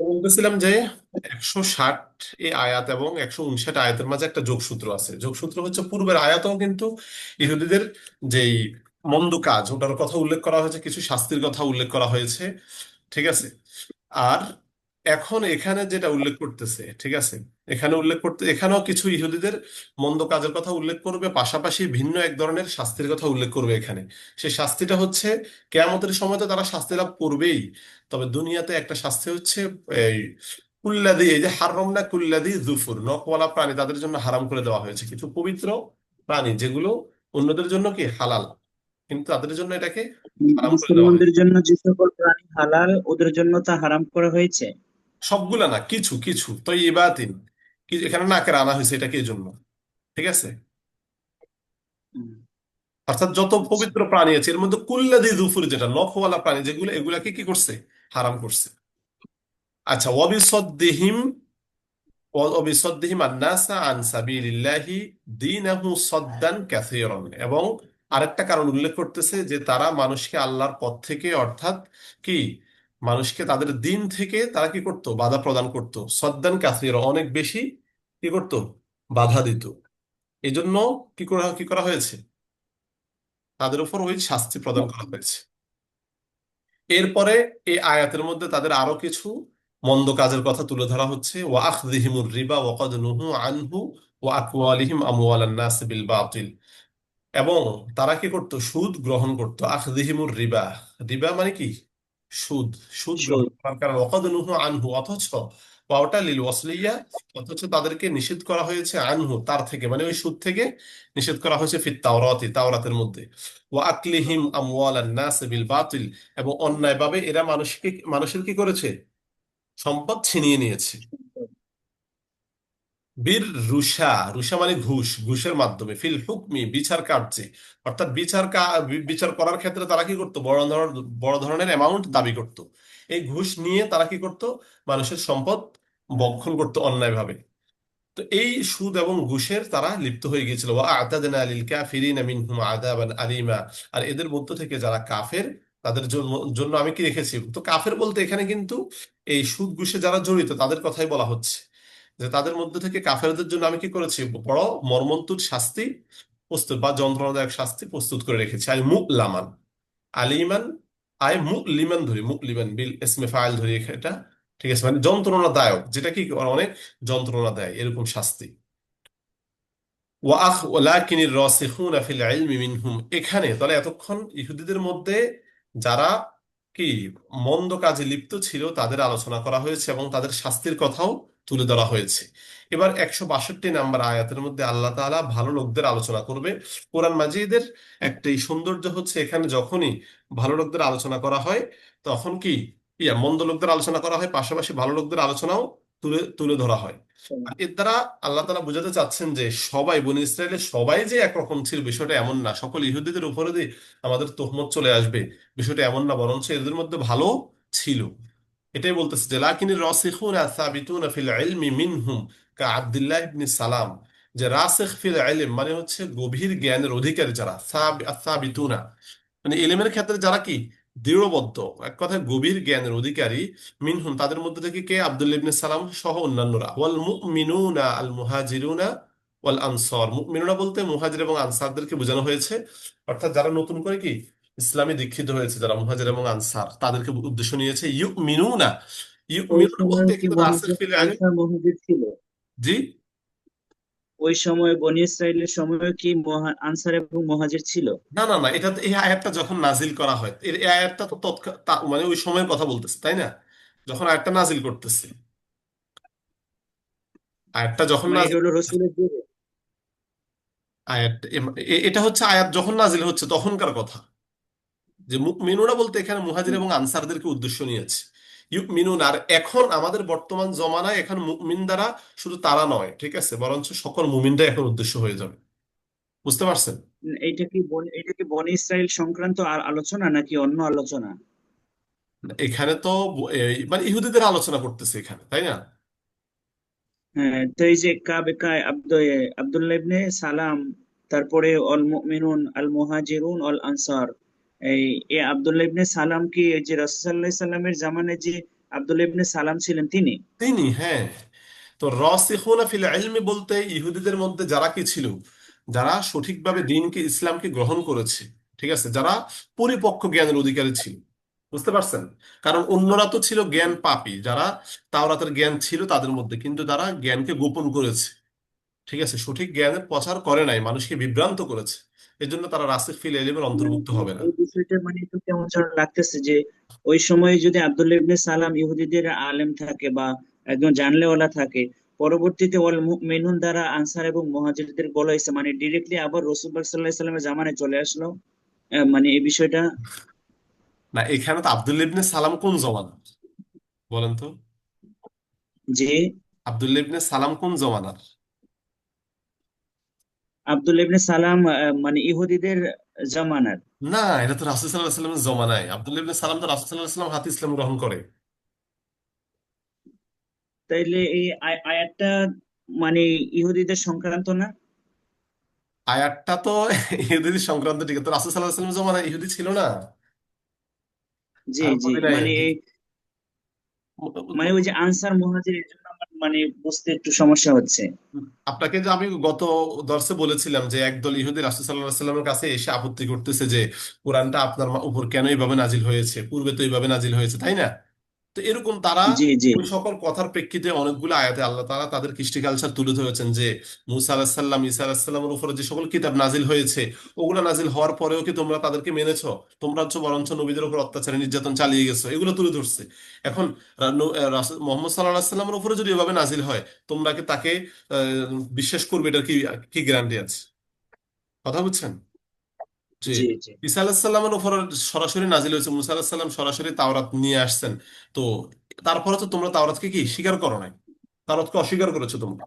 বলতেছিলাম যে 160 এই আয়াত এবং 159 আয়াতের মাঝে একটা যোগসূত্র আছে। যোগসূত্র হচ্ছে পূর্বের আয়াতেও কিন্তু ইহুদিদের যেই মন্দ কাজ ওটার কথা উল্লেখ করা হয়েছে, কিছু শাস্তির কথা উল্লেখ করা হয়েছে, ঠিক আছে। আর এখন এখানে যেটা উল্লেখ করতেছে, ঠিক আছে, এখানে উল্লেখ করতে এখানেও কিছু ইহুদিদের মন্দ কাজের কথা উল্লেখ করবে, পাশাপাশি ভিন্ন এক ধরনের শাস্তির কথা উল্লেখ করবে এখানে। সেই শাস্তিটা হচ্ছে কেয়ামতের সময় তো তারা শাস্তি লাভ করবেই, তবে দুনিয়াতে একটা শাস্তি হচ্ছে এই কুল্লাদি, এই যে হারামনা কুল্লাদি জুফুর, নখওয়ালা প্রাণী তাদের জন্য হারাম করে দেওয়া হয়েছে, কিছু পবিত্র প্রাণী যেগুলো অন্যদের জন্য কি হালাল, কিন্তু তাদের জন্য এটাকে হারাম করে দেওয়া মুসলমানদের হয়েছে। জন্য যে সকল প্রাণী হালাল ওদের জন্য তা হারাম করা হয়েছে। সবগুলা না, কিছু কিছু তো ইবাতিন, কি এখানে না করে আনা হয়েছে এটাকে এই জন্য, ঠিক আছে। হুম, অর্থাৎ যত আচ্ছা। পবিত্র প্রাণী আছে এর মধ্যে কুল্লাদি জুফুর, যেটা নখওয়ালা প্রাণী যেগুলো, এগুলাকে কি করছে, হারাম করছে। আচ্ছা, ওয়াবিসদ্দিহিম, ওয়াবিসদ্দিহিম আন্নাসা আন সাবিলিল্লাহি দীনাহু সদ্দান কাসীরান, এবং আরেকটা কারণ উল্লেখ করতেছে যে তারা মানুষকে আল্লাহর পথ থেকে, অর্থাৎ কি, মানুষকে তাদের দিন থেকে তারা কি করতো, বাধা প্রদান করতো, সদ্দান কাসীরা, অনেক বেশি কি করতো, বাধা দিত। এই জন্য কি করা হয়েছে, তাদের উপর ওই শাস্তি প্রদান করা হয়েছে। এরপরে এই আয়াতের মধ্যে তাদের আরো কিছু মন্দ কাজের কথা তুলে ধরা হচ্ছে, ওয়া আখযিহিমুর রিবা ওয়া ক্বাদ নুহু আনহু ওয়া আকওয়ালিহিম আমওয়ালান নাস বিল বাতিল, এবং তারা কি করত, সুদ গ্রহণ করত। আখযিহিমুর রিবা, রিবা মানে কি, সুদ। সুদ গ্রহণ সুদ। করার কারণে ওয়াকাদ নুহু আনহু, অথচ ওয়াওটা লিল ওয়াসলিয়া, অথচ তাদেরকে নিষেধ করা হয়েছে আনহু, তার থেকে, মানে ওই সুদ থেকে নিষেধ করা হয়েছে ফিত তাওরাতি, তাওরাতের মধ্যে। ওয়া আকলিহিম আমওয়ালান নাস বিল বাতিল, এবং অন্যায়ভাবে এরা মানুষের কি করেছে, সম্পদ ছিনিয়ে নিয়েছে। বীর রুষা, রুষা মানে ঘুষ, ঘুষের মাধ্যমে, ফিল হুকমি, বিচার কার্যে, অর্থাৎ বিচার করার ক্ষেত্রে তারা কি করতো, বড় ধরনের অ্যামাউন্ট দাবি করত। এই ঘুষ নিয়ে তারা কি করত, মানুষের সম্পদ বক্ষণ করতো অন্যায়ভাবে। তো এই সুদ এবং ঘুষের তারা লিপ্ত হয়ে গিয়েছিল। ওয়া আ'তাদনা লিল কাফিরিনা মিনহুম আযাবান আলিমা, আর এদের মধ্য থেকে যারা কাফের তাদের জন্য জন্য আমি কি রেখেছি। তো কাফের বলতে এখানে কিন্তু এই সুদ ঘুষে যারা জড়িত তাদের কথাই বলা হচ্ছে, যে তাদের মধ্যে থেকে কাফেরদের জন্য আমি কি করেছি, বড় মর্মন্তুদ শাস্তি প্রস্তুত, বা যন্ত্রণাদায়ক শাস্তি প্রস্তুত করে রেখেছি। আই মুলামান, আলিমান, আই মুলিমান ধরি, মুলিমান বিল ইসমে ফাইল ধরি এটা, ঠিক আছে, মানে যন্ত্রণাদায়ক, যেটা কি অনেক যন্ত্রণা দেয় এরকম শাস্তি। ওয়ালাকিনির রাসিখুনা ফিল ইলমি মিনহুম, এখানে তাহলে এতক্ষণ ইহুদিদের মধ্যে যারা কি মন্দ কাজে লিপ্ত ছিল তাদের আলোচনা করা হয়েছে এবং তাদের শাস্তির কথাও তুলে ধরা হয়েছে। এবার 162 নম্বর আয়াতের মধ্যে আল্লাহ তাআলা ভালো লোকদের আলোচনা করবে। কোরআন মাজিদের একটা এই সৌন্দর্য হচ্ছে, এখানে যখনই ভালো লোকদের আলোচনা করা হয় তখন কি, মন্দ লোকদের আলোচনা করা হয়, পাশাপাশি ভালো লোকদের আলোচনাও তুলে তুলে ধরা হয়। আর এর দ্বারা আল্লাহ তাআলা বোঝাতে চাচ্ছেন যে সবাই, বনি ইসরায়েলের সবাই যে একরকম ছিল বিষয়টা এমন না, সকল ইহুদিদের উপরে দিয়ে আমাদের তোহমত চলে আসবে বিষয়টা এমন না, বরঞ্চ এদের মধ্যে ভালো ছিল। এটাই বলতেছে যে লাকিনির রাসিখুনা সাবিতুনা ফিল ইলমি মিনহুম কা আব্দুল্লাহ ইবনে সালাম, যে রাসিখ ফিল ইলম মানে হচ্ছে গভীর জ্ঞানের অধিকারী যারা, সাবিতুনা মানে ইলমের ক্ষেত্রে যারা কি দৃঢ়বদ্ধ, এক কথায় গভীর জ্ঞানের অধিকারী, মিনহুম তাদের মধ্যে থেকে কে, আব্দুল্লাহ ইবনে সালাম সহ অন্যান্যরা, ওয়াল মুমিনুনা আল মুহাজিরুনা ওয়াল আনসার, মুমিনুনা বলতে মুহাজির এবং আনসারদেরকে বোঝানো হয়েছে, অর্থাৎ যারা নতুন করে কি ইসলামে দীক্ষিত হয়েছে, যারা মুহাজির এবং আনসার তাদেরকে উদ্দেশ্য নিয়েছে। ইউমিনুনা, ওই ইউমিনুনা সময় বলতে কি এখানে বনি রাসিখ ইসরাইল ফিল ইলম। আনসার মুহাজির ছিল? জি, ওই সময় বনি ইসরাইলের সময় কি আনসার এবং মুহাজির ছিল? না না না, এটা এই আয়াতটা যখন নাজিল করা হয়, এই আয়াতটা তো মানে ওই সময়ের কথা বলতেছে, তাই না, যখন আয়াতটা নাজিল করতেছে, আয়াতটা যখন মানে এটা নাজিল, হলো রসুলের যুগে। আয়াত এটা হচ্ছে আয়াত যখন নাজিল হচ্ছে তখনকার কথা। যে মুমিনুনা বলতে এখানে মুহাজির হুম, এবং আনসারদেরকে উদ্দেশ্য নিয়েছে। ইউমিনুন, আর এখন আমাদের বর্তমান জমানায় এখন মুমিন দ্বারা শুধু তারা নয়, ঠিক আছে, বরঞ্চ সকল মুমিনরা এখন উদ্দেশ্য হয়ে যাবে। বুঝতে পারছেন? এটা কি বনি ইসরাইল সংক্রান্ত আর আলোচনা নাকি অন্য আলোচনা? এখানে তো মানে ইহুদিদের আলোচনা করতেছে এখানে, তাই না। হ্যাঁ, তো এই যে আব্দুল্লাহ ইবনে সালাম, তারপরে অল মুমিনুন আল মুহাজিরুন অল আনসার, এই এ আব্দুল্লাহ ইবনে সালাম কি এই যে রাসূলুল্লাহ সাল্লাল্লাহু আলাইহি সাল্লামের জামানায় যে আব্দুল্লাহ ইবনে সালাম ছিলেন তিনি? তিনি, হ্যাঁ। তো রাসিখুনা ফিল ইলমি বলতে ইহুদিদের মধ্যে যারা কি ছিল, যারা সঠিকভাবে দ্বীনকে ইসলামকে গ্রহণ করেছে, ঠিক আছে, যারা পরিপক্ক জ্ঞানের অধিকারী ছিল। বুঝতে পারছেন? কারণ অন্যরা তো ছিল জ্ঞান পাপী, যারা তাওরাতের জ্ঞান ছিল তাদের মধ্যে, কিন্তু তারা জ্ঞানকে গোপন করেছে, ঠিক আছে, সঠিক জ্ঞানের প্রচার করে নাই, মানুষকে বিভ্রান্ত করেছে। এজন্য তারা রাসিখ ফিল ইলমের অন্তর্ভুক্ত হবে না। এই বিষয়টা মানে একটু কেমন যেন লাগতেছে যে ওই সময় যদি আব্দুল্লাহ ইবনে সালাম ইহুদিদের আলেম থাকে বা একজন জানলেওয়ালা থাকে, পরবর্তীতে ওয়াল মুমিনুন দ্বারা আনসার এবং মুহাজিরদের বলা হয়েছে, মানে ডিরেক্টলি আবার রাসূলুল্লাহ সাল্লাল্লাহু আলাইহি সাল্লামের জামানায় চলে আসলো। মানে এই বিষয়টা না, এখানে তো আব্দুল্লাহ ইবনে সালাম কোন জমানার বলেন তো? যে আব্দুল্লাহ ইবনে সালাম কোন জমানার? আব্দুল্লাহ ইবনে সালাম মানে ইহুদিদের জামানার। না, এটা তো রাসূল সাল্লাল্লাহু আলাইহি ওয়াসাল্লামের জমানায়। আব্দুল্লাহ ইবনে সালাম তো রাসূল সাল্লাল্লাহু আলাইহি ওয়াসাল্লাম হাতে ইসলাম গ্রহণ করে। তাইলে এই আয়াতটা মানে ইহুদিদের সংক্রান্ত না? আয়াতটা তো ইহুদি সংক্রান্ত, ঠিক আছে, তো রাসূল সাল্লাল্লাহু আলাইহি ওয়াসাল্লামের জমানায় ইহুদি ছিল না, জি আর জি, মদিনায় মানে মানে ওই যে আনসার মুহাজির, এর জন্য আমার মানে বুঝতে একটু সমস্যা হচ্ছে। আপনাকে যে আমি গত দর্সে বলেছিলাম যে একদল ইহুদি রাসূল সাল্লাল্লাহু আলাইহি সাল্লামের কাছে এসে আপত্তি করতেছে যে কোরআনটা আপনার উপর কেন এইভাবে নাজিল হয়েছে, পূর্বে তো এইভাবে নাজিল হয়েছে, তাই না? তো এরকম তারা জি জি ওই সকল কথার প্রেক্ষিতে অনেকগুলো আয়াতে আল্লাহ তাআলা তাদের কৃষ্টি কালচার তুলে ধরেছেন যে মুসা আলাইহিস সালাম, ঈসা আলাইহিস সালামের উপরে যে সকল কিতাব নাজিল হয়েছে, ওগুলো নাজিল হওয়ার পরেও কি তোমরা তাদেরকে মেনেছো? তোমরা হচ্ছে বরঞ্চ নবীদের উপর অত্যাচার নির্যাতন চালিয়ে গেছো, এগুলো তুলে ধরছে। এখন মোহাম্মদ সাল্লাল্লাহু আলাইহি সাল্লামের উপরে যদি এভাবে নাজিল হয়, তোমরা কি তাকে বিশ্বাস করবে? এটার কি কি গ্যারান্টি আছে? কথা বুঝছেন? যে জি জি ঈসা আলাইহিস সালামের উপর সরাসরি নাজিল হয়েছে, মুসা আলাইহিস সালাম সরাসরি তাওরাত নিয়ে আসছেন। তো তারপরে তো তোমরা তাওরাতকে কি স্বীকার করো নাই, তাওরাতকে অস্বীকার করেছো তোমরা,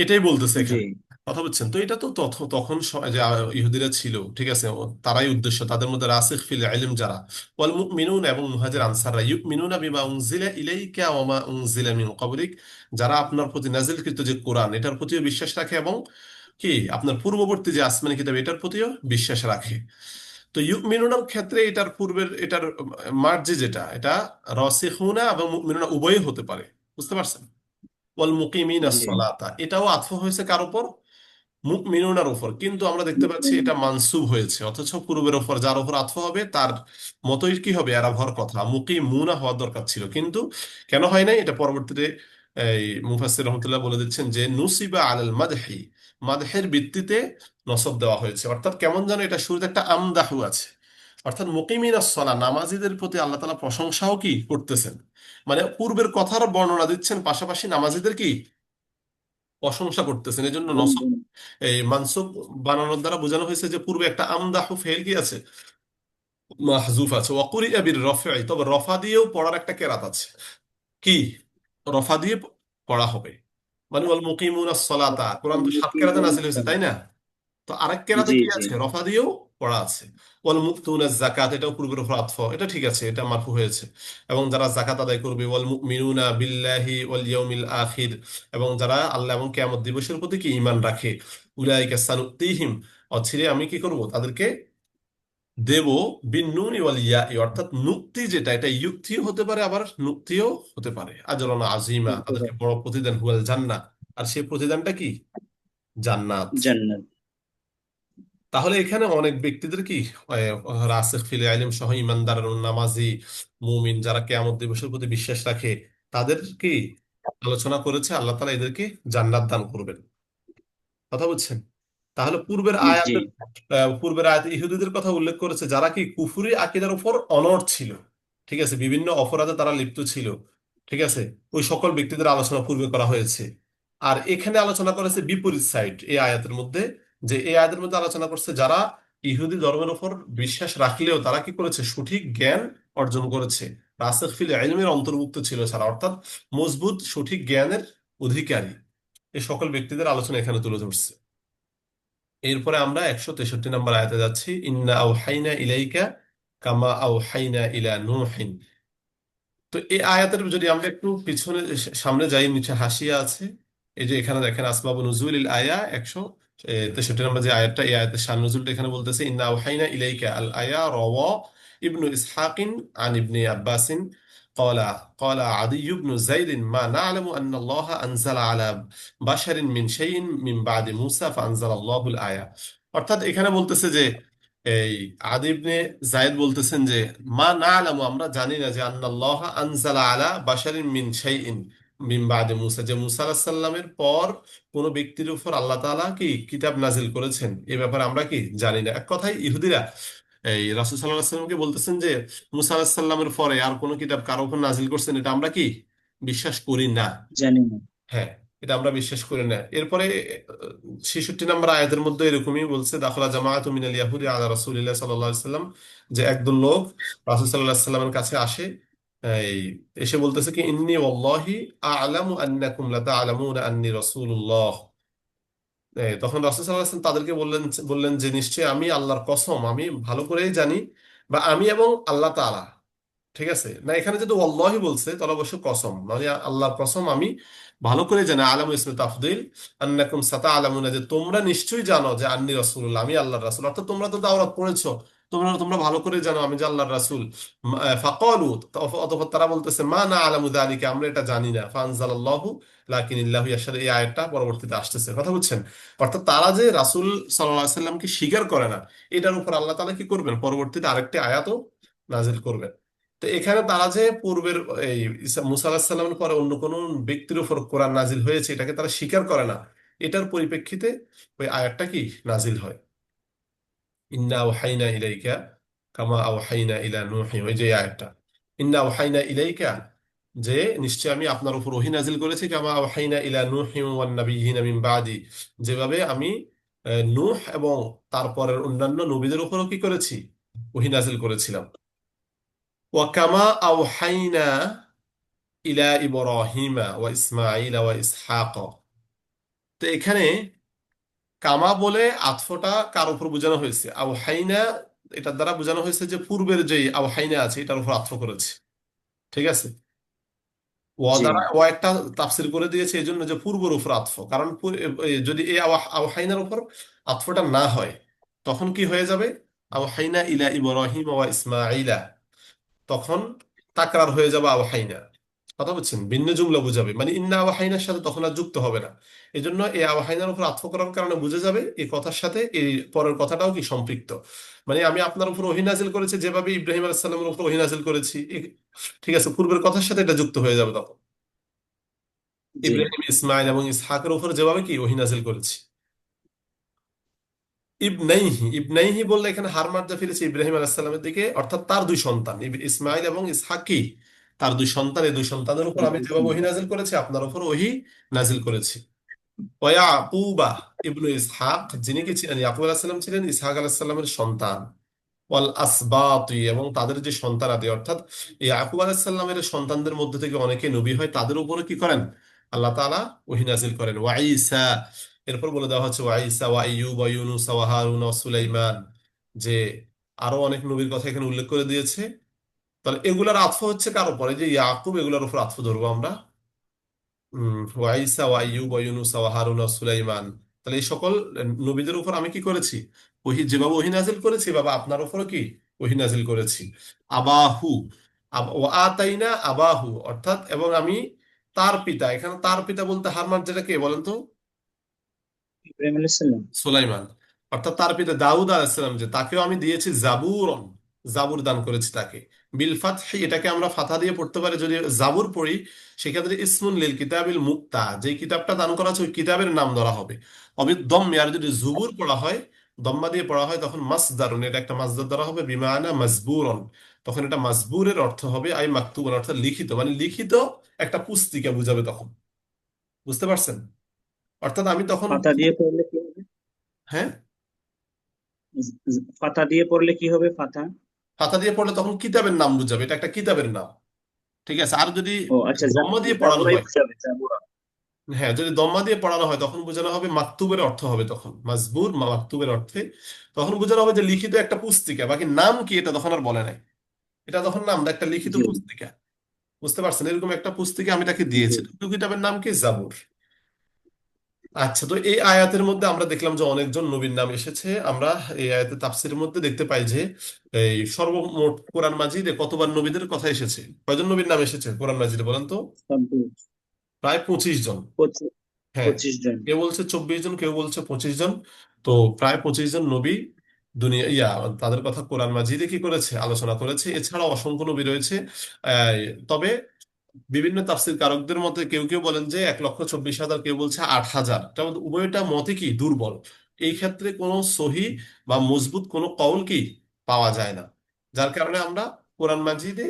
এটাই বলতেছে জি এখানে। কথা বুঝছেন? তো এটা তো তখন যে ইহুদিরা ছিল, ঠিক আছে, তারাই উদ্দেশ্য, তাদের মধ্যে রাসিখ ফিল ইলম যারা, ওয়াল মুমিনুন এবং মুহাজির আনসাররা ইউমিনুনা বিমা উনজিলা ইলাইকা ওয়া মা উনজিলা মিন ক্বাবলিক, যারা আপনার প্রতি নাজিলকৃত যে কোরআন এটার প্রতিও বিশ্বাস রাখে, এবং কি আপনার পূর্ববর্তী যে আসমানি কিতাব এটার প্রতিও বিশ্বাস রাখে। তো ইউমিনুনার ক্ষেত্রে এটার পূর্বের এটার মার্জি যেটা, এটা রাসিখুনা এবং মুমিনুনা উভয়ই হতে পারে। বুঝতে পারছেন? ওয়াল মুকিমিনাস জি। সালাতা, এটাও আতফ হয়েছে কার উপর? মুমিনুনার উপর, কিন্তু আমরা দেখতে পাচ্ছি এটা মানসুব হয়েছে, অথচ পূর্বের উপর যার উপর আতফ হবে তার মতোই কি হবে, এরা হওয়ার কথা, মুকিমুনা হওয়ার দরকার ছিল, কিন্তু কেন হয় নাই এটা পরবর্তীতে এই মুফাসসির রহমতুল্লাহ বলে দিচ্ছেন যে নুসিবা আলাল মাদহি, মাদহের ভিত্তিতে নসব দেওয়া হয়েছে। অর্থাৎ কেমন যেন এটা শুরুতে একটা আমদাহু আছে, অর্থাৎ মুকিমিনাস সালাহ, নামাজীদের প্রতি আল্লাহ তাআলা প্রশংসাও কি করতেছেন, মানে পূর্বের কথার বর্ণনা দিচ্ছেন, পাশাপাশি নামাজীদের কি প্রশংসা করতেছেন। এই জন্য নসব এই মানসুব বানানোর দ্বারা বোঝানো হয়েছে যে পূর্বে একটা আমদাহু ফেল কি আছে, মাহজুফ আছে। ওয়াকুরিয়া বির রফাই, তবে রফা দিয়েও পড়ার একটা কেরাত আছে, কি রফা দিয়ে পড়া হবে, মানে ওয়াল মুকিমুনাস সালাতা, কোরআন তো সাত কেরাতে নাযিল হয়েছে, তাই না? তো আরেক কেরাতে জি কি জি আছে, রফা দিয়েও পড়া আছে। ওয়াল মুতুনাজ যাকাত, এটাও পূর্বের উপর আতফ, এটা ঠিক আছে, এটা মারফু হয়েছে। এবং যারা যাকাত আদায় করবে, ওয়াল মুমিনুনা বিল্লাহি ওয়াল ইয়াউমিল আখির, এবং যারা আল্লাহ এবং কিয়ামত দিবসের প্রতি কি ঈমান রাখে, উলাইকা সানুতিহিম, অচিরে আমি কি করব তাদেরকে দেব, বিন নুন ওয়াল ইয়া, অর্থাৎ নুক্তি যেটা, এটা ইয়ুক্তিও হতে পারে আবার নুক্তিও হতে পারে, আজরানা আজিমা, বুঝতে তাদেরকে পারছি। বড় প্রতিদান, হুয়াল জান্নাহ, আর সেই প্রতিদানটা কি? জান্নাত। জান্নাত। তাহলে এখানে অনেক ব্যক্তিদের কি রাসিখ ফিল ইলম সহ ইমানদার, নামাজি, মুমিন যারা কিয়ামত দিবসের প্রতি বিশ্বাস রাখে, তাদের কি আলোচনা করেছে, আল্লাহ তাআলা এদেরকে জান্নাত দান করবেন। কথা বুঝছেন? তাহলে জি পূর্বের আয়াতে ইহুদিদের কথা উল্লেখ করেছে যারা কি কুফরি আকীদার উপর অনড় ছিল, ঠিক আছে, বিভিন্ন অপরাধে তারা লিপ্ত ছিল, ঠিক আছে, ওই সকল ব্যক্তিদের আলোচনা পূর্বে করা হয়েছে। আর এখানে আলোচনা করেছে বিপরীত সাইড এই আয়াতের মধ্যে, যে এই আয়াতের মধ্যে আলোচনা করছে যারা ইহুদি ধর্মের উপর বিশ্বাস রাখলেও তারা কি করেছে, সঠিক জ্ঞান অর্জন করেছে, রাসিখ ফিল ইলমের অন্তর্ভুক্ত ছিল ছাড়া, অর্থাৎ মজবুত সঠিক জ্ঞানের অধিকারী, এই সকল ব্যক্তিদের আলোচনা এখানে তুলে ধরছে। এরপরে আমরা 163 নম্বর আয়াতে যাচ্ছি, ইন্না আওহাইনা ইলাইকা কামা আওহাইনা ইলা নূহিন। তো এই আয়াতের যদি আমরা একটু পিছনে সামনে যাই, নিচে হাসিয়া আছে, এই যে এখানে দেখেন আসবাবু নুজুলিল আয়া 63 নম্বর যে আয়াতটা, এই আয়াতের শান নজুলটা এখানে বলতেছে, ইন্না আওহাইনা ইলাইকা আল আয়া রাওয়া ইবনু ইসহাকিন আন ইবনে আব্বাসিন قال قال عدي بن زيد ما نعلم أن الله أنزل على بشر من شيء من بعد موسى فأنزل الله الآية। অর্থাৎ এখানে বলতেছে যে এই আদি ইবনে জায়েদ বলতেছেন যে মা না আলামু, আমরা জানি না যে আন্নাল্লাহ আনজালা আলা বাশারিন মিন শাইইন মিন বাদে মুসা, যে মুসা আলাইহিস সালামের পর কোন ব্যক্তির উপর আল্লাহ তাআলা কি কিতাব নাজিল করেছেন, এ ব্যাপারে আমরা কি জানি না। এক কথায় ইহুদিরা এই রাসূল সাল্লাল্লাহু আলাইহি সাল্লামকে বলতেছেন যে মুসা আলাইহিস সালামের পরে আর কোন কিতাব কারো উপর নাজিল করছেন, এটা আমরা কি বিশ্বাস করি না। জানি না। হ্যাঁ, এটা আমরা বিশ্বাস করি না। এরপরে 66 নম্বর আয়াতের মধ্যে এরকমই বলছে, দাখলা জামাআতু মিনাল ইয়াহুদি আলা রাসূলিল্লাহ সাল্লাল্লাহু আলাইহি সাল্লাম, যে একদল লোক রাসূল সাল্লাল্লাহু আলাইহি সাল্লামের কাছে আসে, এই এসে বলতেছে কি ইন্নী ওয়াল্লাহি আ'লামু আন্নাকুম লা তা'লামুনা আন্নী রাসূলুল্লাহ। তখন রাসূল সাল্লাল্লাহু আলাইহি ওয়াসাল্লাম তাদেরকে বললেন বললেন যে নিশ্চয় আমি আল্লাহর কসম, আমি ভালো করেই জানি, বা আমি এবং আল্লাহ তাআলা, ঠিক আছে না, এখানে যদি ওয়াল্লাহি বলছে তাহলে অবশ্য কসম, মানে আল্লাহর কসম আমি ভালো করে জানি, আলামু ইসমে তাফদীল, আন্নাকুম সাতা'লামুনা, যে তোমরা নিশ্চয়ই জানো যে আন্নী রাসূলুল্লাহ, আমি আল্লাহর রাসূল। অর্থাৎ তোমরা তো তাওরাত পড়েছো, তোমরা তোমরা ভালো করে জানো আমি যে আল্লাহর রাসূল। ফাকালু, অতঃপর তারা বলতেছে মা না আলামু যালিকা, আমরা এটা জানি না। ফানজালাল্লাহু লাকিনিল্লাহু ইয়াশহাদু, এই আয়াতটা পরবর্তীতে আসতেছে, কথা বুঝছেন। অর্থাৎ তারা যে রাসূল সাল্লাল্লাহু আলাইহি সাল্লামকে স্বীকার করে না, এটার উপর আল্লাহ তাআলা কি করবেন, পরবর্তীতে আরেকটি আয়াতও নাজিল করবেন। তো এখানে তারা যে পূর্বের এই মুসা আলাহিস সাল্লামের পরে অন্য কোন ব্যক্তির উপর কোরআন নাজিল হয়েছে এটাকে তারা স্বীকার করে না, এটার পরিপ্রেক্ষিতে ওই আয়াতটা কি নাজিল হয়, ইন্না আওহাইনা ইলাইকা কামা আওহাইনা ইলা নূহি, ওই যে আয়াতটা ইন্না আওহাইনা ইলাইকা, যে নিশ্চয় আমি আপনার উপর ওহী নাজিল করেছি, কামা আওহাইনা ইলা নূহি ওয়ান নাবিয়্যিনা মিন বাদি, যেভাবে আমি নূহ এবং তারপরের অন্যান্য নবীদের উপরও কি করেছি, ওহী নাজিল করেছিলাম। ওয়া কামা আওহাইনা ইলা ইব্রাহিমা ওয়া ইসমাঈল ওয়া ইসহাক। তো এখানে কামা বলে আতফটা কার উপর বোঝানো হয়েছে, আওহাইনা, এটার দ্বারা বোঝানো হয়েছে যে পূর্বের যে আওহাইনা আছে এটার উপর আতফ করেছে, ঠিক আছে। ও জি দ্বারা ও একটা তাফসীর করে দিয়েছে এই জন্য যে পূর্বের উপর আতফ, কারণ যদি এই আওহাইনার উপর আতফটা না হয় তখন কি হয়ে যাবে, আওহাইনা ইলা ইব্রাহিম ওয়া ইসমাঈলা, তখন তাকরার হয়ে যাবে আওহাইনা, কথা বলছেন, ভিন্ন জুমলা বুঝাবে, মানে ইন্না আওহাইনার সাথে তখন আর যুক্ত হবে না। এই জন্য এই আওহাইনার উপর আত্ম করার কারণে বুঝে যাবে এই কথার সাথে এই পরের কথাটাও কি সম্পৃক্ত। মানে আমি আপনার উপর ওহী নাজিল করেছি যেভাবে ইব্রাহিম আলাইহিস সালামের উপর ওহী নাজিল করেছি, ঠিক আছে, পূর্বের কথার সাথে এটা যুক্ত হয়ে যাবে তখন, জি। ইব্রাহিম ইসমাইল এবং ইসহাকের উপর যেভাবে কি ওহী নাজিল করেছি। ইবনাইহি, ইবনাইহি বললে এখানে হার মার্জা ফিরেছে ইব্রাহিম আলাইহিস সালামের দিকে, অর্থাৎ তার দুই সন্তান ইসমাইল এবং ইসহাক কি তার দুই সন্তান, এই দুই সন্তানের উপর আমি যেভাবে ওহী নাজিল করেছি আপনার উপর ওহী নাজিল করেছি। ওয়া ইয়াকুবা ইবনু ইসহাক, যিনি কি ছিলেন, ইয়াকুব আলাইহিস সালাম ছিলেন ইসহাক আলাইহিস সালামের সন্তান। ওয়াল আসবাতি, এবং তাদের যে সন্তানাদি, অর্থাৎ ইয়াকুব আলাইহিস সালামের সন্তানদের মধ্যে থেকে অনেকে নবী হয়, তাদের উপরে কি করেন আল্লাহ তাআলা ওহী নাজিল করেন। ওয়া ঈসা, এরপর বলে দেওয়া হচ্ছে ওয়া ঈসা ওয়া আইয়ুব ওয়া ইউনুস ওয়া হারুন ওয়া সুলাইমান, যে আরো অনেক নবীর কথা এখানে উল্লেখ করে দিয়েছে। তাহলে এগুলার আতফ হচ্ছে কার উপর, এই যে ইয়াকুব, এগুলোর উপর আতফ ধরবো আমরা। ওয়া ঈসা ওয়া আইয়ুব ওয়া ইউনুস ওয়া হারুন ওয়া সুলাইমান, তাহলে এই সকল নবীদের উপর আমি কি করেছি, ওহী, যেভাবে ওহী নাজিল করেছি বাবা আপনার উপরও কি ওহী নাজিল করেছি। আবাহু, ওয়া আতাইনা আবাহু, অর্থাৎ এবং আমি তার পিতা, এখানে তার পিতা বলতে হারমার যেটা কে বলেন তো, ইব্রাহিম আলাইহিস সালাম। সুলাইমান। অর্থাৎ তার পিতা দাউদ আলাইহিসসালাম, যে তাকেও আমি দিয়েছি জাবুরন, জাবুর দান করেছি তাকে। বিল ফাতহি, এটাকে আমরা ফাথা দিয়ে পড়তে পারি যদি জাবুর পড়ি, সেক্ষেত্রে ইসমুন লিল কিতাবিল মুক্তা, যে কিতাবটা দান করা আছে ওই কিতাবের নাম ধরা হবে। অবিদ্যম্মে, আর যদি জুবুর পড়া হয়, দম্মা দিয়ে পড়া হয়, তখন মাসদারুন, এটা একটা মাসদার ধরা হবে, বিমানা মাজবুরন, তখন এটা মাজবুরের অর্থ হবে আই মাকতুবন, অর্থাৎ লিখিত, মানে লিখিত একটা পুস্তিকা বুঝাবে তখন, বুঝতে পারছেন। অর্থাৎ আমি তখন, ফাতা দিয়ে পড়লে কি হবে? হ্যাঁ, ফাতা দিয়ে পড়লে কি হবে? ফাতা। পাতা দিয়ে পড়লে তখন কিতাবের নাম বুঝাবে, এটা একটা কিতাবের নাম, ঠিক আছে। আর যদি ও আচ্ছা, দম্মা দিয়ে পড়ানো জাবুরাই হয়, বুঝাবে, জাবুরা। হ্যাঁ, যদি দম্মা দিয়ে পড়ানো হয় তখন বোঝানো হবে মাকতুবের অর্থ হবে, তখন মাজবুর মাকতুবের অর্থে তখন বোঝানো হবে যে লিখিত একটা পুস্তিকা, বাকি নাম কি এটা তখন আর বলে নাই, এটা তখন নাম একটা লিখিত জি পুস্তিকা, বুঝতে পারছেন, এরকম একটা পুস্তিকা আমি তাকে জি। দিয়েছি, তো কিতাবের নাম কি, জাবুর। আচ্ছা, তো এই আয়াতের মধ্যে আমরা দেখলাম যে অনেকজন নবীর নাম এসেছে। আমরা এই আয়াতের তাফসীরের মধ্যে দেখতে পাই যে এই সর্বমোট কোরআন মাজিদে কতবার নবীদের কথা এসেছে, কয়জন নবীর নাম এসেছে কোরআন মাজিদে বলেন তো? ছাব্বিশ। প্রায় 25 জন। পঁচিশ। হ্যাঁ, 25 জন। কেউ বলছে 24 জন, কেউ বলছে 25 জন। তো প্রায় 25 জন নবী দুনিয়া তাদের কথা কোরআন মাজিদে কি করেছে, আলোচনা করেছে। এছাড়াও অসংখ্য নবী রয়েছে। আহ, তবে বিভিন্ন তাফসীর কারকদের মতে কেউ কেউ বলেন যে 1,24,000, কেউ বলছে 8,000। তার মধ্যে উভয়টা মতে কি দুর্বল। এই ক্ষেত্রে কোনো সহি বা মজবুত কোনো কওল কি পাওয়া যায় না। যার কারণে আমরা কোরআন মাজিদে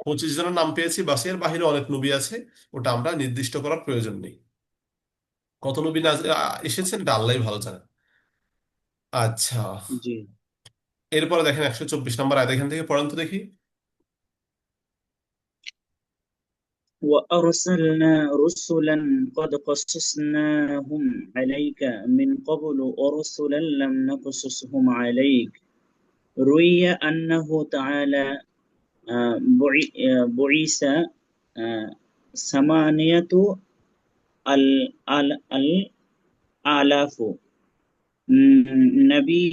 25 জনের নাম পেয়েছি, বাস এর বাহিরে অনেক নবী আছে, ওটা আমরা নির্দিষ্ট করার প্রয়োজন নেই। কত নবী এসেছেন এটা আল্লাহই ভালো জানেন। আচ্ছা, জি। এরপরে দেখেন 124 নম্বর আয়াত, এখান থেকে পড়েন তো দেখি। وأرسلنا رسلا قد قصصناهم عليك من قبل ورسلا لم نقصصهم عليك. روي أنه تعالى بعث آه، ثمانية الآلاف نبي،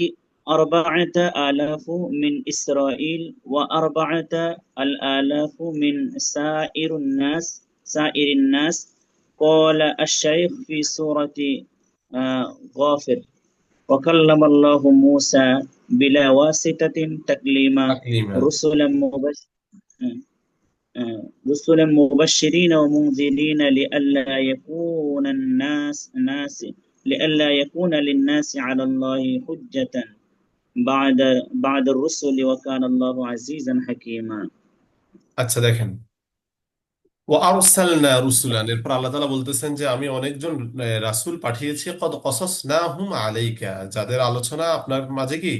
4,000 من إسرائيل، و4 الآلاف من سائر الناس. قال الشيخ في سورة غافر: وكلم الله موسى بلا واسطة تكليما، তাকলিমা। رسلا مبشرين رسلا مبشرين ومنذرين لئلا يكون للناس على الله حجة بعد الرسل، وكان الله عزيزا حكيما. আচ্ছা দেখেন, ও আরসালনা রুসুলান, এরপর আল্লাহ তাআলা বলতেছেন যে আমি অনেকজন রাসূল পাঠিয়েছি, কদ কসাসনাহুম আলাইকা, যাদের আলোচনা আপনার মাঝে কি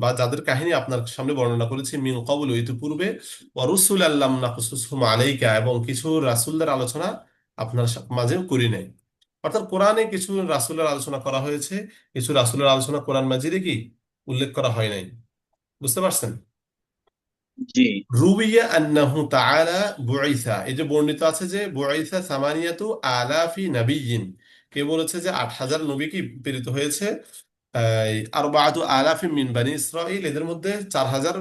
বা যাদের কাহিনী আপনার সামনে বর্ণনা করেছি, মিন ক্বাবলু ইতিপূর্বে, ওয়া রুসুলান লাম নাকুসুসহুম আলাইকা, এবং কিছু রাসূলদের আলোচনা আপনার মাঝে করি নাই। অর্থাৎ কোরআনে কিছু রাসূলের আলোচনা করা হয়েছে, কিছু রাসূলের আলোচনা কোরআন মাজিদে কি উল্লেখ করা হয় নাই। বুঝতে পারছেন? জি। রুবিয়া আন্নাহু তাআলা বুইসা, এই যে বর্ণিত আছে যে বুইসা সামানিয়াতু আলাফি নাবিয়্যিন, কে বলেছে যে 8,000 নবী কি প্রেরিত হয়েছে। আরবাআতু আলাফি মিন বানি ইসরাইল, এদের মধ্যে 4,000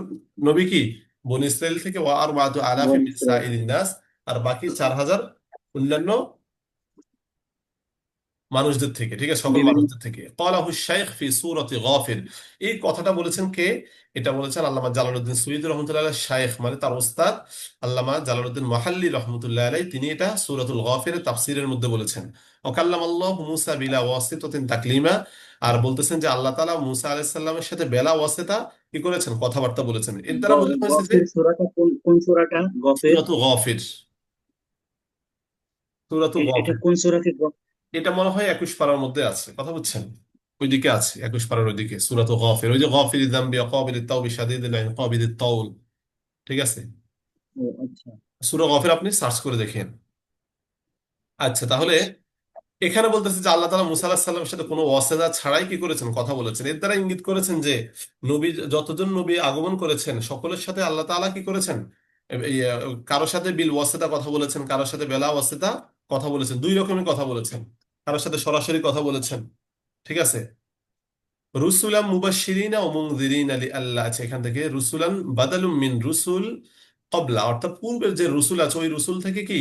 নবী কি বনি ইসরাইল থেকে, ওয়া আরবাআতু আলাফি বনি মিন ইসরাইল। সাইরিন নাস, আর বাকি 4,000 অন্যান্য মানুষদের থেকে, ঠিক আছে, সকল বিভিন্ন। মানুষদের থেকে। ক্বালাহু শাইখ ফি সূরাতি গাফির, এই কথাটা বলেছেন কে? এটা বলেছেন আল্লামা জালালউদ্দিন সুয়ুতী রহমতুল্লাহ আলাইহ, শাইখ মানে তার ওস্তাদ আল্লামা জালালউদ্দিন মাহাল্লি রহমতুল্লাহ আলাইহ, তিনি এটা সূরাতুল গাফিরের তাফসীরের মধ্যে বলেছেন। ওয়াকাল্লামাল্লাহু মুসা বিলা ওয়াসিতাতিন তাকলিমা, আর বলতেছেন যে আল্লাহ তাআলা মুসা আলাইহিস সালামের সাথে বেলা ওয়াসিতা কি করেছেন, কথাবার্তা বলেছেন। এর দ্বারা বোঝানো হয়েছে যে গফির সূরাটা কোন সূরাটা গফির? সূরাতুল গাফির, সূরাতুল এটা গাফির, কোন সূরাকে এটা মনে হয় 21 পারার মধ্যে আছে, কথা বুঝছেন? ওইদিকে আছে, 21 পারার ওইদিকে সূরাতুল গাফির, ওই যে গাফিরিয যামবি ওয়া ক্বাবিলিত তাওবি শাদীদুল ইনকাবিদিত তাওল, ঠিক আছে? ও আচ্ছা। সূরা গাফির আপনি সার্চ করে দেখেন। আচ্ছা, তাহলে এখানে বলতেছে যে আল্লাহ তাআলা মুসা আলাইহিস সালামের সাথে কোনো ওয়াসিতা ছাড়াই কি করেছেন, কথা বলেছেন। এর দ্বারা ইঙ্গিত করেছেন যে নবী, যতজন নবী আগমন করেছেন সকলের সাথে আল্লাহ তাআলা কি করেছেন, এই, কারোর সাথে বিল ওয়াসিতা কথা বলেছেন, কারোর সাথে বেলা ওয়াসিতা কথা বলেছেন, দুই রকমের কথা বলেছেন। কারোর সাথে সরাসরি কথা বলেছেন, ঠিক আছে। রুসুলাম মুবাশশিরিনা ও মুনযিরিনা লিআল্লা, আছে এখান থেকে রুসুলান বাদালুম মিন রুসুল ক্বাবলা, অর্থাৎ পূর্বের যে রসুল আছে ওই রসুল থেকে কি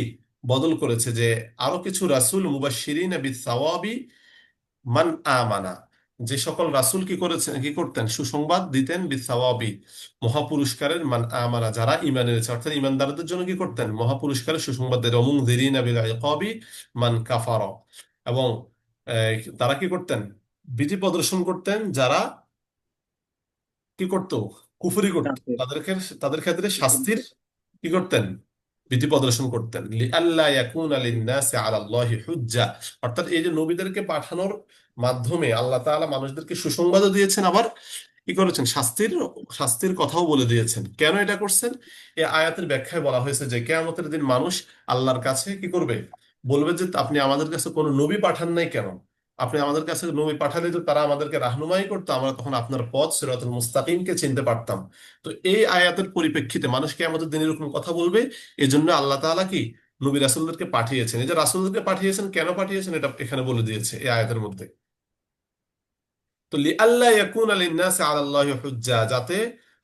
বদল করেছে, যে আরো কিছু রাসূল মুবাশশিরিনা বিসসাওয়াবি মান আমানা, যে সকল রাসূল কি করেছেন, কি করতেন, সুসংবাদ দিতেন, বিসসাওয়াবি মহাপুরস্কারের, মান আমানা যারা ঈমান এনেছে, অর্থাৎ ঈমানদারদের জন্য কি করতেন, মহাপুরস্কারের সুসংবাদ দিতেন। ওয়া মুনযিরিনা বিল ইকাবি মান কাফারা, এবং তারা কি করতেন, ভীতি প্রদর্শন করতেন যারা কি করতো, কুফরি করত, কাফের? তাদেরকে, তাদের ক্ষেত্রে শাস্তির কি করতেন, ভীতি প্রদর্শন করতেন। লিআল্লা ইয়াকুনা লিন্নাসি আলাল্লাহি হুজ্জা, অর্থাৎ এই যে নবীদেরকে পাঠানোর মাধ্যমে আল্লাহ তাআলা মানুষদেরকে সুসংবাদও দিয়েছেন, আবার কি করেছেন, শাস্তির শাস্তির কথাও বলে দিয়েছেন। কেন এটা করছেন? এই আয়াতের ব্যাখ্যায় বলা হয়েছে যে কিয়ামতের দিন মানুষ আল্লাহর কাছে কি করবে, বলবে যে আপনি আমাদের কাছে কোনো নবী পাঠান নাই কেন, আপনি আমাদের কাছে নবী পাঠালে তো তারা আমাদেরকে রাহনুমাই করতো, আমরা তখন আপনার পথ সিরাতুল মুস্তাকিমকে চিনতে পারতাম। তো এই আয়াতের পরিপ্রেক্ষিতে মানুষ কিয়ামতের দিন এরকম কথা বলবে, এজন্য আল্লাহ তাআলা কি নবী রাসূলদেরকে পাঠিয়েছেন। এই যে রাসূলদেরকে পাঠিয়েছেন, কেন পাঠিয়েছেন এটা এখানে বলে দিয়েছে এই আয়াতের মধ্যে। তো লিআল্লা ইয়াকুনা লিন-নাসি আলাল্লাহি হুজ্জা, যাতে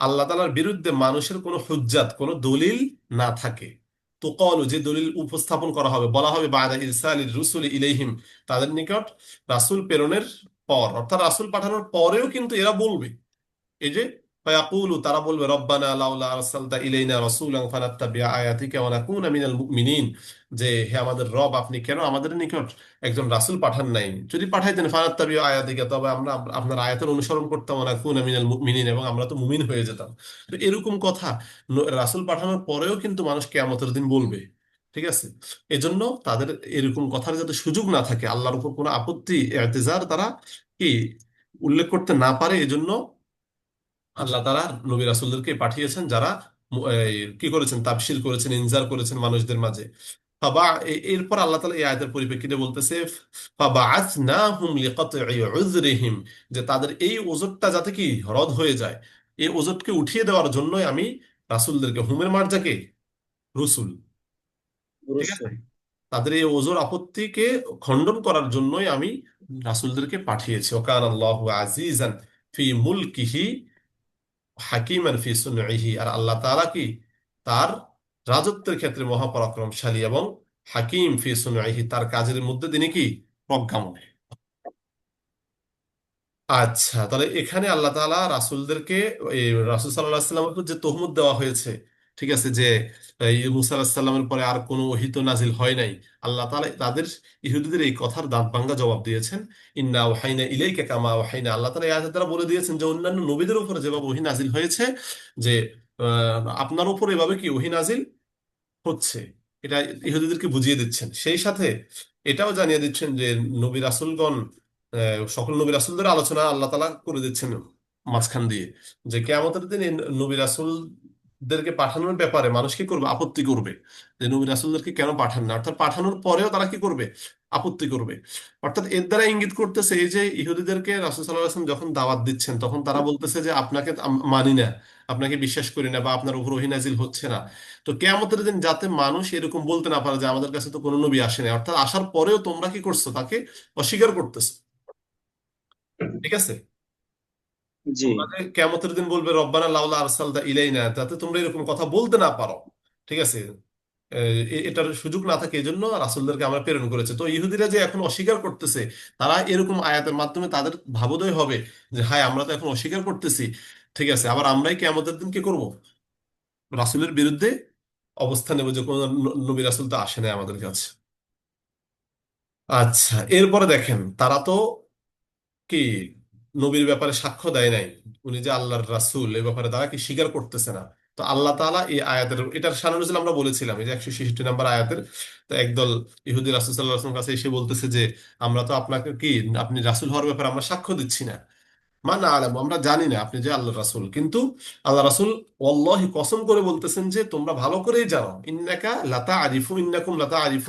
আল্লাহ তাআলার বিরুদ্ধে মানুষের কোনো হুজ্জাত, কোনো দলিল না থাকে। তো কল, যে দলিল উপস্থাপন করা হবে, বলা হবে বাদা ইরসালির রুসুলি ইলাইহিম, তাদের নিকট রাসূল প্রেরণের পর, অর্থাৎ রাসূল পাঠানোর পরেও কিন্তু এরা বলবে, এই যে ফায়াকুলু, তারা বলবে রব্বানা লাউলা আরসালতা ইলাইনা রাসূলান ফানাত্তাবিআ আয়াতিকা ওয়া নাকুনা মিনাল মুমিনিন, যে হে আমাদের রব, আপনি কেন আমাদের নিকট একজন রাসূল পাঠান নাই? যদি পাঠাইতেন ফানাত্তাবিআ আয়াতিকা, তবে আমরা আপনার আয়াতের অনুসরণ করতাম, ওয়া নাকুনা মিনাল মুমিনিন, এবং আমরা তো মুমিন হয়ে যেতাম। তো এরকম কথা রাসূল পাঠানোর পরেও কিন্তু মানুষ কিয়ামতের দিন বলবে। ঠিক আছে, এজন্য তাদের এরকম কথার যাতে সুযোগ না থাকে, আল্লাহর উপর কোনো আপত্তি এতেজার তারা কি উল্লেখ করতে না পারে, এজন্য আল্লাহ তাআলা নবী রাসূলদেরকে পাঠিয়েছেন, যারা কি করেছেন, তাবশীর করেছেন, ইনজার করেছেন মানুষদের মাঝে। এরপর আল্লাহ তাআলা এই আয়াতের পরিপ্রেক্ষিতে বলতেছে ফাবাআসনাহুম লিকাতঈ উযরিহিম, যে তাদের এই ওজরটা যাতে কি রদ হয়ে যায়, এই ওজরকে উঠিয়ে দেওয়ার জন্যই আমি রাসূলদেরকে, হুমের মার্জাকে রসুল, ঠিক আছে, অবশ্যই। তাদের এই ওজর আপত্তিকে খণ্ডন করার জন্যই আমি রাসূলদেরকে পাঠিয়েছি। ওয়াকান আল্লাহু আজিজান ফি মুলকিহি হাকিমান ফি সুনইহি, আর আল্লাহ তাআলা কি তার রাজত্বের ক্ষেত্রে মহাপরাক্রমশালী, এবং হাকিম ফি সুনইহি, তার কাজের মধ্যে তিনি কি প্রজ্ঞাময়। আচ্ছা, তাহলে এখানে আল্লাহ তাআলা রাসূলদেরকে, এই রাসূল সাল্লাল্লাহু আলাইহি ওয়াসাল্লামকে যে তহমত দেওয়া হয়েছে, ঠিক আছে, যে এই মুসা আলাইহিস সালামের পরে আর কোনো ওহী তো নাজিল হয় নাই, আল্লাহ তাআলা তাদের, ইহুদিদের এই কথার দাঁত ভাঙ্গা জবাব দিয়েছেন। ইন্না ওহাইনা ইলাইকা কামা ওহাইনা, আল্লাহ তাআলা এই আয়াতের দ্বারা বলে দিয়েছেন যে অন্যান্য নবীদের উপরে যেভাবে ওহী নাজিল হয়েছে, যে আপনার উপর এভাবে কি ওহী নাজিল হচ্ছে, এটা ইহুদিদেরকে বুঝিয়ে দিচ্ছেন। সেই সাথে এটাও জানিয়ে দিচ্ছেন যে নবী রাসূলগণ, সকল নবী রাসূলদের আলোচনা আল্লাহ তাআলা করে দিচ্ছেন মাঝখান দিয়ে, যে কিয়ামতের দিন এই নবী রাসূলদেরকে পাঠানোর ব্যাপারে মানুষ কি করবে, আপত্তি করবে, যে নবী রাসূলদেরকে কেন পাঠান না, অর্থাৎ পাঠানোর পরেও তারা কি করবে, আপত্তি করবে। অর্থাৎ এর দ্বারা ইঙ্গিত করতেছে, এই যে ইহুদিদেরকে রাসূল সাল্লাল্লাহু আলাইহি ওয়াসাল্লাম যখন দাওয়াত দিচ্ছেন, তখন তারা বলতেছে যে আপনাকে মানি না, আপনাকে বিশ্বাস করি না, বা আপনার উপর ওহী নাজিল হচ্ছে না। তো কিয়ামতের দিন যাতে মানুষ এরকম বলতে না পারে যে আমাদের কাছে তো কোনো নবী আসে নাই, অর্থাৎ আসার পরেও তোমরা কি করছো, তাকে অস্বীকার করতেছো। ঠিক আছে, জি। তোমরা যে কিয়ামতের দিন বলবে রব্বানা লাউলা আরসালতা ইলাইনা, যাতে তোমরা এরকম কথা বলতে না পারো। ঠিক আছে, এটার সুযোগ না থাকে, এই জন্য রাসূলদেরকে আমরা প্রেরণ করেছি। তো ইহুদিরা যে এখন অস্বীকার করতেছে, তারা এরকম আয়াতের মাধ্যমে তাদের ভাবোদয় হবে যে হায়, আমরা তো এখন অস্বীকার করতেছি, ঠিক আছে, আবার আমরাই কিয়ামতের দিন কি করব, রাসূলের বিরুদ্ধে অবস্থান নেব, যে কোনো নবী রাসূল তো আসে নাই আমাদের কাছে। আচ্ছা, এরপরে দেখেন, তারা তো কি নবীর ব্যাপারে সাক্ষ্য দেয় নাই, উনি যে আল্লাহর রাসূল, এই ব্যাপারে তারা কি স্বীকার করতেছে না। তো আল্লাহ তাআলা এই আয়াতের, এটার শানুজুল আমরা বলেছিলাম, এই যে 166 নম্বর আয়াতের, তো একদল ইহুদি রাসূল সাল্লাল্লাহু আলাইহি ওয়াসাল্লামের কাছে এসে বলতেছে যে আমরা তো আপনাকে কি, আপনি রাসূল হওয়ার ব্যাপারে আমরা সাক্ষ্য দিচ্ছি না, মা না আলাম, আমরা জানি না আপনি যে আল্লাহর রাসূল। কিন্তু আল্লাহ রাসূল ওয়াল্লাহি কসম করে বলতেছেন যে তোমরা ভালো করেই জানো, ইন্নাকা লাতা আরিফু ইন্নাকুম লাতা আরিফু